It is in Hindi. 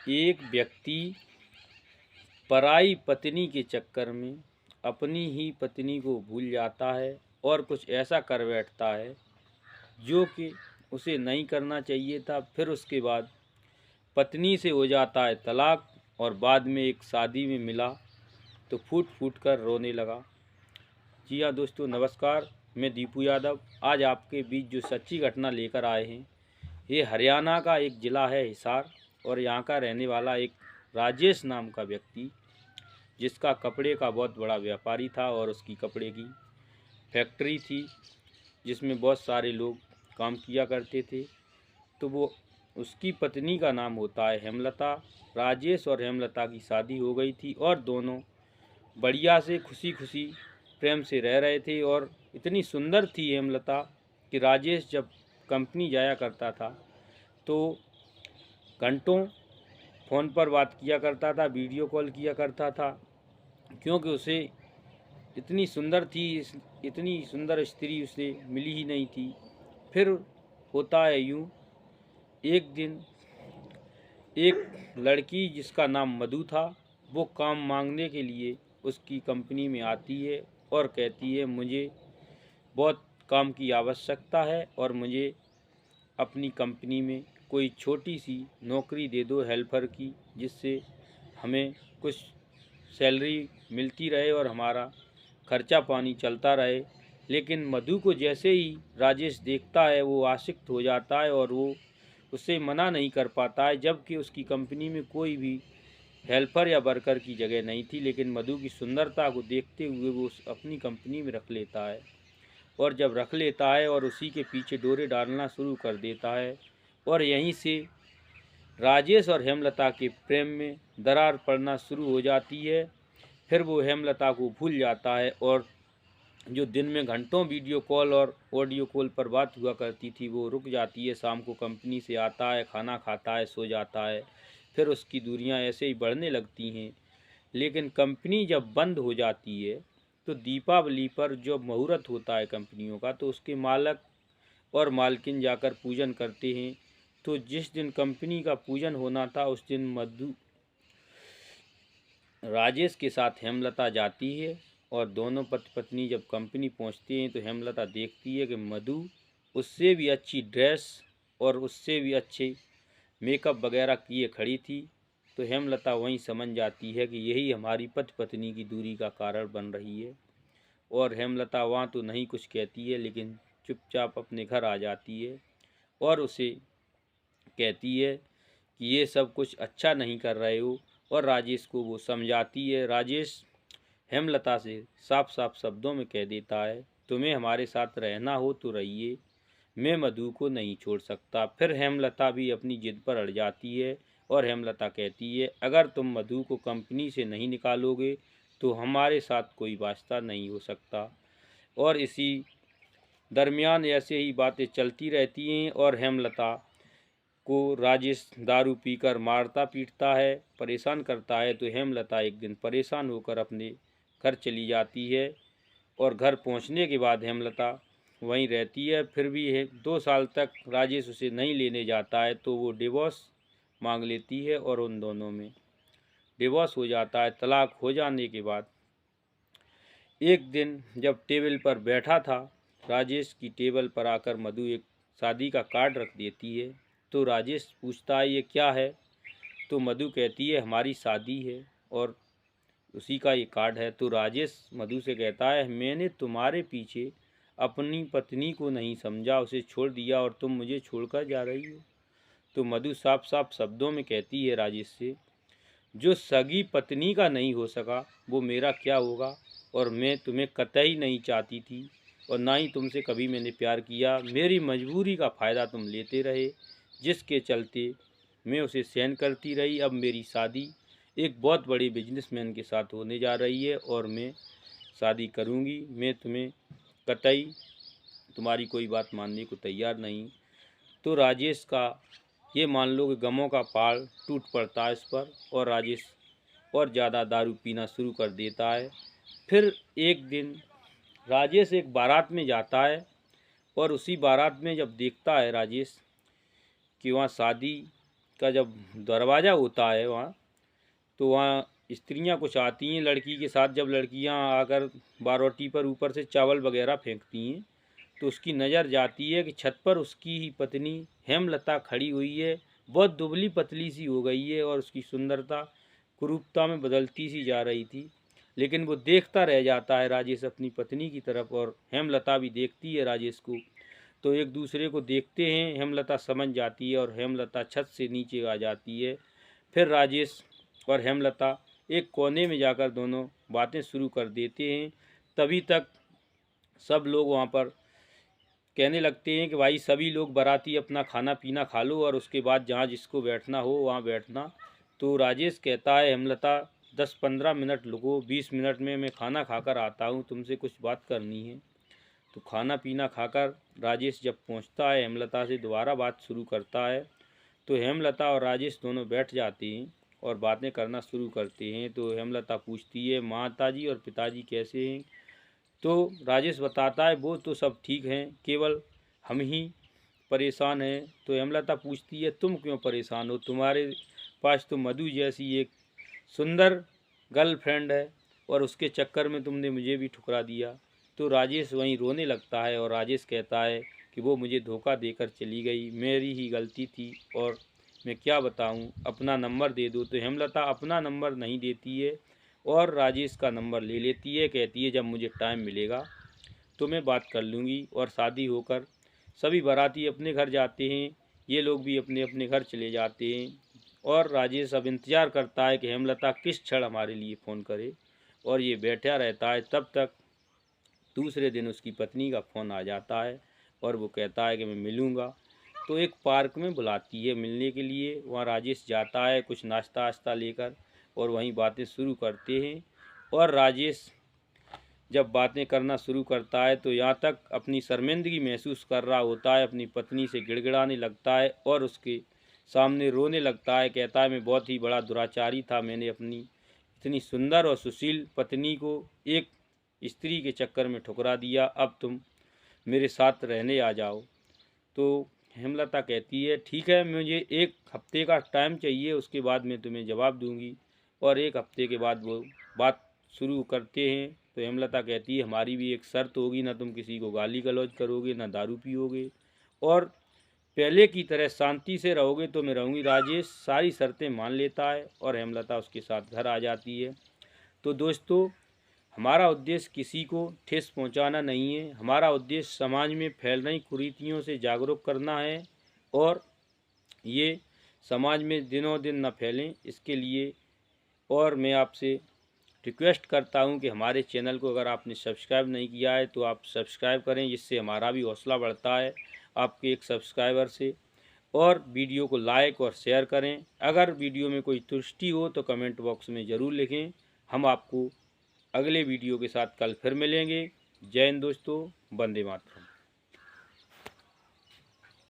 एक व्यक्ति पराई पत्नी के चक्कर में अपनी ही पत्नी को भूल जाता है और कुछ ऐसा कर बैठता है जो कि उसे नहीं करना चाहिए था। फिर उसके बाद पत्नी से हो जाता है तलाक और बाद में एक शादी में मिला तो फूट फूट कर रोने लगा। जी हाँ दोस्तों, नमस्कार। मैं दीपू यादव आज आपके बीच जो सच्ची घटना लेकर आए हैं, ये हरियाणा का एक ज़िला है हिसार, और यहाँ का रहने वाला एक राजेश नाम का व्यक्ति, जिसका कपड़े का बहुत बड़ा व्यापारी था और उसकी कपड़े की फैक्ट्री थी जिसमें बहुत सारे लोग काम किया करते थे। तो वो उसकी पत्नी का नाम होता है हेमलता। राजेश और हेमलता की शादी हो गई थी और दोनों बढ़िया से खुशी खुशी प्रेम से रह रहे थे। और इतनी सुंदर थी हेमलता कि राजेश जब कंपनी जाया करता था तो घंटों फ़ोन पर बात किया करता था, वीडियो कॉल किया करता था, क्योंकि उसे इतनी सुंदर थी, इतनी सुंदर स्त्री उसे मिली ही नहीं थी। फिर होता है यूँ, एक दिन एक लड़की जिसका नाम मधु था, वो काम मांगने के लिए उसकी कंपनी में आती है और कहती है मुझे बहुत काम की आवश्यकता है और मुझे अपनी कंपनी में कोई छोटी सी नौकरी दे दो हेल्पर की, जिससे हमें कुछ सैलरी मिलती रहे और हमारा खर्चा पानी चलता रहे। लेकिन मधु को जैसे ही राजेश देखता है वो आशिक्त हो जाता है और वो उससे मना नहीं कर पाता है, जबकि उसकी कंपनी में कोई भी हेल्पर या वर्कर की जगह नहीं थी। लेकिन मधु की सुंदरता को देखते हुए वो अपनी कंपनी में रख लेता है, और जब रख लेता है और उसी के पीछे डोरे डालना शुरू कर देता है, और यहीं से राजेश और हेमलता के प्रेम में दरार पड़ना शुरू हो जाती है। फिर वो हेमलता को भूल जाता है और जो दिन में घंटों वीडियो कॉल और ऑडियो कॉल पर बात हुआ करती थी वो रुक जाती है। शाम को कंपनी से आता है, खाना खाता है, सो जाता है। फिर उसकी दूरियां ऐसे ही बढ़ने लगती हैं। लेकिन कंपनी जब बंद हो जाती है तो दीपावली पर जो मुहूर्त होता है कंपनियों का, तो उसके मालक और मालकिन जाकर पूजन करते हैं। तो जिस दिन कंपनी का पूजन होना था उस दिन मधु राजेश के साथ हेमलता जाती है, और दोनों पति पत्नी जब कंपनी पहुंचते हैं तो हेमलता देखती है कि मधु उससे भी अच्छी ड्रेस और उससे भी अच्छे मेकअप वगैरह किए खड़ी थी। तो हेमलता वहीं समझ जाती है कि यही हमारी पति पत्नी की दूरी का कारण बन रही है। और हेमलता वहाँ तो नहीं कुछ कहती है, लेकिन चुपचाप अपने घर आ जाती है और उसे कहती है कि ये सब कुछ अच्छा नहीं कर रहे हो, और राजेश को वो समझाती है। राजेश हेमलता से साफ साफ शब्दों में कह देता है, तुम्हें हमारे साथ रहना हो तो रहिए, मैं मधु को नहीं छोड़ सकता। फिर हेमलता भी अपनी जिद पर अड़ जाती है और हेमलता कहती है, अगर तुम मधु को कंपनी से नहीं निकालोगे तो हमारे साथ कोई वास्ता नहीं हो सकता। और इसी दरमियान ऐसे ही बातें चलती रहती हैं और हेमलता को राजेश दारू पीकर मारता पीटता है, परेशान करता है। तो हेमलता एक दिन परेशान होकर अपने घर चली जाती है, और घर पहुंचने के बाद हेमलता वहीं रहती है। फिर भी 2 साल तक राजेश उसे नहीं लेने जाता है, तो वो डिवोर्स मांग लेती है और उन दोनों में डिवोर्स हो जाता है। तलाक हो जाने के बाद एक दिन जब टेबल पर बैठा था, राजेश की टेबल पर आकर मधु एक शादी का कार्ड रख देती है। तो राजेश पूछता है ये क्या है, तो मधु कहती है हमारी शादी है और उसी का ये कार्ड है। तो राजेश मधु से कहता है मैंने तुम्हारे पीछे अपनी पत्नी को नहीं समझा, उसे छोड़ दिया और तुम मुझे छोड़कर जा रही हो। तो मधु साफ साफ शब्दों में कहती है राजेश से, जो सगी पत्नी का नहीं हो सका वो मेरा क्या होगा, और मैं तुम्हें कतई नहीं चाहती थी और ना ही तुमसे कभी मैंने प्यार किया। मेरी मजबूरी का फ़ायदा तुम लेते रहे, जिसके चलते मैं उसे सहन करती रही। अब मेरी शादी एक बहुत बड़े बिजनेसमैन के साथ होने जा रही है और मैं शादी करूंगी। मैं तुम्हें कतई तुम्हारी कोई बात मानने को तैयार नहीं। तो राजेश का ये मान लो कि गमों का पहाड़ टूट पड़ता है इस पर, और राजेश और ज़्यादा दारू पीना शुरू कर देता है। फिर एक दिन राजेश एक बारात में जाता है, और उसी बारात में जब देखता है राजेश कि वहाँ शादी का जब दरवाज़ा होता है वहाँ, तो वहाँ स्त्रियाँ कुछ आती हैं लड़की के साथ। जब लड़कियाँ आकर बारोटी पर ऊपर से चावल वगैरह फेंकती हैं, तो उसकी नज़र जाती है कि छत पर उसकी ही पत्नी हेमलता खड़ी हुई है। बहुत दुबली पतली सी हो गई है और उसकी सुंदरता कुरूपता में बदलती सी जा रही थी। लेकिन वो देखता रह जाता है राजेश अपनी पत्नी की तरफ, और हेमलता भी देखती है राजेश को। तो एक दूसरे को देखते हैं, हेमलता समझ जाती है और हेमलता छत से नीचे आ जाती है। फिर राजेश और हेमलता एक कोने में जाकर दोनों बातें शुरू कर देते हैं। तभी तक सब लोग वहाँ पर कहने लगते हैं कि भाई सभी लोग बाराती अपना खाना पीना खा लो और उसके बाद जहाँ जिसको बैठना हो वहाँ बैठना। तो राजेश कहता है हेमलता 10-15 मिनट रुको, 20 मिनट में मैं खाना खाकर आता हूँ, तुमसे कुछ बात करनी है। तो खाना पीना खाकर राजेश जब पहुँचता है, हेमलता से दोबारा बात शुरू करता है। तो हेमलता और राजेश दोनों बैठ जाते हैं और बातें करना शुरू करते हैं। तो हेमलता पूछती है माताजी और पिताजी कैसे हैं। तो राजेश बताता है वो तो सब ठीक हैं, केवल हम ही परेशान हैं। तो हेमलता पूछती है तुम क्यों परेशान हो, तुम्हारे पास तो मधु जैसी एक सुंदर गर्लफ्रेंड है और उसके चक्कर में तुमने मुझे भी ठुकरा दिया। तो राजेश वहीं रोने लगता है और राजेश कहता है कि वो मुझे धोखा देकर चली गई, मेरी ही गलती थी और मैं क्या बताऊं, अपना नंबर दे दो। तो हेमलता अपना नंबर नहीं देती है और राजेश का नंबर ले लेती है। कहती है जब मुझे टाइम मिलेगा तो मैं बात कर लूँगी। और शादी होकर सभी बाराती अपने घर जाते हैं, ये लोग भी अपने अपने घर चले जाते हैं। और राजेश अब इंतज़ार करता है कि हेमलता किस क्षण हमारे लिए फ़ोन करे, और ये बैठा रहता है। तब तक दूसरे दिन उसकी पत्नी का फ़ोन आ जाता है और वो कहता है कि मैं मिलूँगा। तो एक पार्क में बुलाती है मिलने के लिए, वहाँ राजेश जाता है कुछ नाश्ता वाश्ता लेकर और वहीं बातें शुरू करते हैं। और राजेश जब बातें करना शुरू करता है तो यहाँ तक अपनी शर्मिंदगी महसूस कर रहा होता है, अपनी पत्नी से गिड़गिड़ाने लगता है और उसके सामने रोने लगता है। कहता है मैं बहुत ही बड़ा दुराचारी था, मैंने अपनी इतनी सुंदर और सुशील पत्नी को एक स्त्री के चक्कर में ठुकरा दिया, अब तुम मेरे साथ रहने आ जाओ। तो हेमलता कहती है ठीक है, मुझे 1 हफ्ते का टाइम चाहिए, उसके बाद मैं तुम्हें जवाब दूंगी। और 1 हफ्ते के बाद वो बात शुरू करते हैं। तो हेमलता कहती है हमारी भी एक शर्त होगी, ना तुम किसी को गाली गलौज करोगे, ना दारू पियोगे और पहले की तरह शांति से रहोगे तो मैं रहूँगी। राजेश सारी शर्तें मान लेता है और हेमलता उसके साथ घर आ जाती है। तो दोस्तों, हमारा उद्देश्य किसी को ठेस पहुंचाना नहीं है, हमारा उद्देश्य समाज में फैल रही कुरीतियों से जागरूक करना है और ये समाज में दिनों दिन न फैलें, इसके लिए। और मैं आपसे रिक्वेस्ट करता हूं कि हमारे चैनल को अगर आपने सब्सक्राइब नहीं किया है तो आप सब्सक्राइब करें, जिससे हमारा भी हौसला बढ़ता है आपके एक सब्सक्राइबर से। और वीडियो को लाइक और शेयर करें। अगर वीडियो में कोई त्रुटि हो तो कमेंट बॉक्स में ज़रूर लिखें। हम आपको अगले वीडियो के साथ कल फिर मिलेंगे। जय हिंद दोस्तों, वंदे मातरम।